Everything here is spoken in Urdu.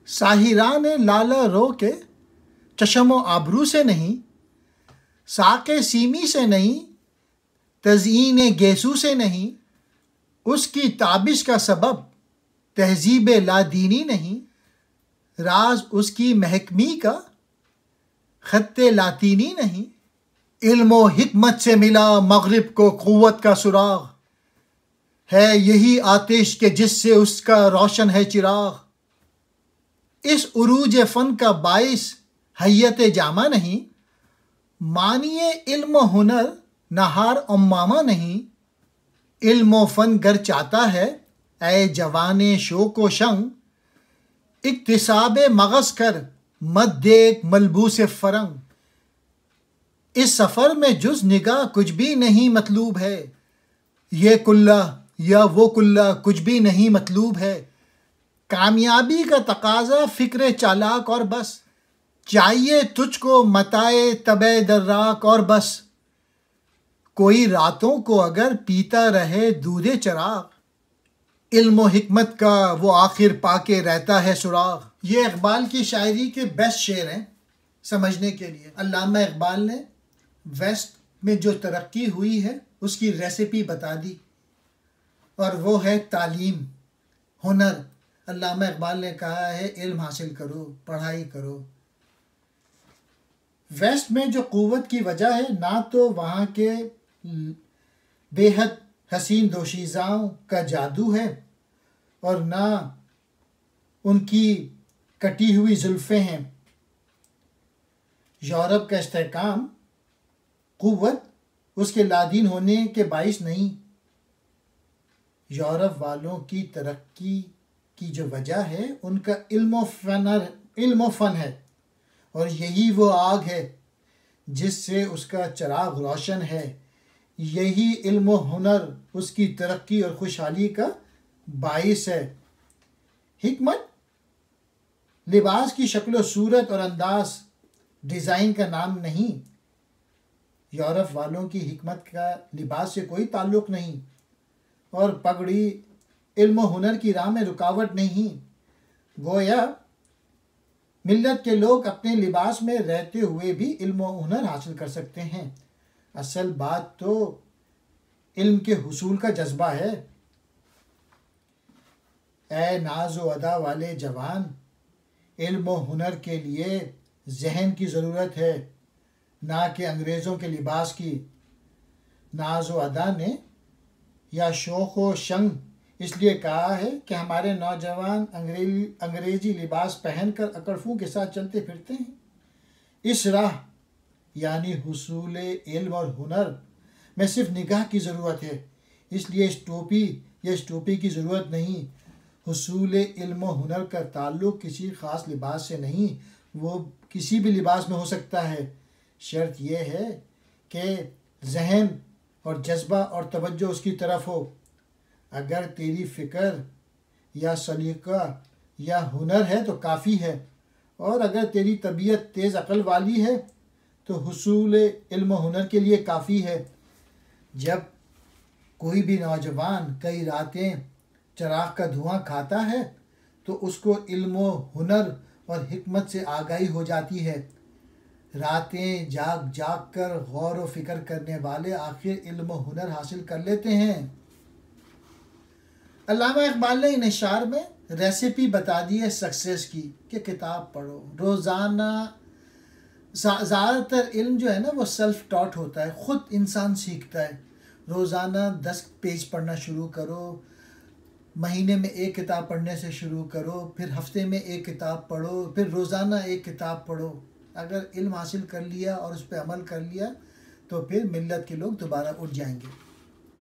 ساحران لالہ رو کے چشم و آبرو سے نہیں، ساق سیمی سے نہیں، تزئین گیسو سے نہیں، اس کی تابش کا سبب تہذیب لادینی نہیں، راز اس کی محکمی کا خط لاطینی نہیں، علم و حکمت سے ملا مغرب کو قوت کا سراغ، ہے یہی آتش کہ جس سے اس کا روشن ہے چراغ، اس عروج فن کا باعث حیت جامہ نہیں، معنی علم و ہنر نہار امامہ نہیں، علم و فن گر چاہتا ہے اے جوان شوق و شنگ، اکتساب مغز کر مت دیکھ ملبوس فرنگ، اس سفر میں جز نگاہ کچھ بھی نہیں مطلوب ہے، یہ کلہ یا وہ کلہ کچھ بھی نہیں مطلوب ہے، کامیابی کا تقاضا فکر چالاک اور بس، چاہیے تجھ کو متاع طبع دراک اور بس، کوئی راتوں کو اگر پیتا رہے دودھ چراغ، علم و حکمت کا وہ آخر پا کے رہتا ہے سراغ۔ یہ اقبال کی شاعری کے بیسٹ شعر ہیں سمجھنے کے لیے۔ علامہ اقبال نے ویسٹ میں جو ترقی ہوئی ہے اس کی ریسیپی بتا دی، اور وہ ہے تعلیم، ہنر۔ علامہ اقبال نے کہا ہے علم حاصل کرو، پڑھائی کرو۔ ویسٹ میں جو قوت کی وجہ ہے، نہ تو وہاں کے بے حد حسین دوشیزاؤں کا جادو ہے، اور نہ ان کی کٹی ہوئی زلفیں ہیں۔ یورپ کا استحکام قوت اس کے لادین ہونے کے باعث نہیں، یورپ والوں کی ترقی کی جو وجہ ہے ان کا علم و فن ہے، اور یہی وہ آگ ہے جس سے اس کا چراغ روشن ہے، یہی علم و ہنر اس کی ترقی اور خوشحالی کا باعث ہے۔ حکمت لباس کی شکل و صورت اور انداز، ڈیزائن کا نام نہیں۔ یورپ والوں کی حکمت کا لباس سے کوئی تعلق نہیں، اور پگڑی علم و ہنر کی راہ میں رکاوٹ نہیں۔ گویا ملت کے لوگ اپنے لباس میں رہتے ہوئے بھی علم و ہنر حاصل کر سکتے ہیں۔ اصل بات تو علم کے حصول کا جذبہ ہے۔ اے ناز و ادا والے جوان، علم و ہنر کے لیے ذہن کی ضرورت ہے، نہ کہ انگریزوں کے لباس کی۔ ناز و ادا نے یا شوق و شنگ اس لیے کہا ہے کہ ہمارے نوجوان انگریزی لباس پہن کر اکڑفوں کے ساتھ چلتے پھرتے ہیں۔ اس راہ یعنی حصول علم اور ہنر میں صرف نگاہ کی ضرورت ہے، اس لیے اس ٹوپی کی ضرورت نہیں۔ حصول علم و ہنر کا تعلق کسی خاص لباس سے نہیں، وہ کسی بھی لباس میں ہو سکتا ہے، شرط یہ ہے کہ ذہن اور جذبہ اور توجہ اس کی طرف ہو۔ اگر تیری فکر یا سلیقہ یا ہنر ہے تو کافی ہے، اور اگر تیری طبیعت تیز عقل والی ہے تو حصول علم و ہنر کے لیے کافی ہے۔ جب کوئی بھی نوجوان کئی راتیں چراغ کا دھواں کھاتا ہے تو اس کو علم و ہنر اور حکمت سے آگاہی ہو جاتی ہے۔ راتیں جاگ جاگ کر غور و فکر کرنے والے آخر علم و ہنر حاصل کر لیتے ہیں۔ علامہ اقبال نے ان اشعار میں ریسیپی بتا دی ہے سکسیس کی، کہ کتاب پڑھو روزانہ۔ زیادہ تر علم جو ہے نا وہ سیلف ٹاٹ ہوتا ہے، خود انسان سیکھتا ہے۔ روزانہ 10 پیج پڑھنا شروع کرو، مہینے میں 1 کتاب پڑھنے سے شروع کرو، پھر ہفتے میں 1 کتاب پڑھو، پھر روزانہ 1 کتاب پڑھو۔ اگر علم حاصل کر لیا اور اس پہ عمل کر لیا تو پھر ملت کے لوگ دوبارہ اٹھ جائیں گے۔